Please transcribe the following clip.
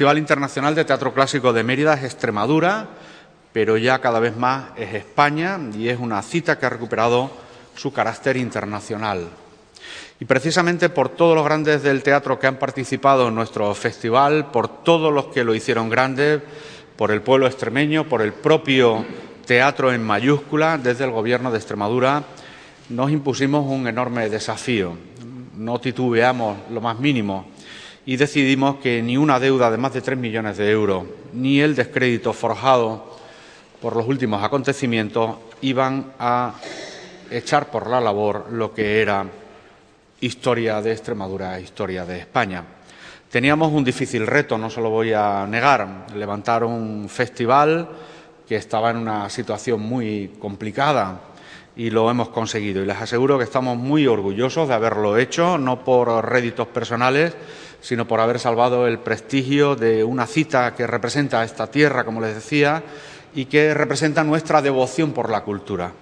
Festival Internacional de Teatro Clásico de Mérida es Extremadura, pero ya cada vez más es España y es una cita que ha recuperado su carácter internacional. Y precisamente por todos los grandes del teatro que han participado en nuestro festival, por todos los que lo hicieron grande, por el pueblo extremeño, por el propio teatro en mayúscula, desde el Gobierno de Extremadura, nos impusimos un enorme desafío. No titubeamos lo más mínimo y decidimos que ni una deuda de más de 3 millones de euros, ni el descrédito forjado por los últimos acontecimientos iban a echar por la labor lo que era historia de Extremadura, historia de España. Teníamos un difícil reto, no se lo voy a negar, levantar un festival que estaba en una situación muy complicada y lo hemos conseguido. Y les aseguro que estamos muy orgullosos de haberlo hecho, no por réditos personales, sino por haber salvado el prestigio de una cita que representa a esta tierra, como les decía, y que representa nuestra devoción por la cultura.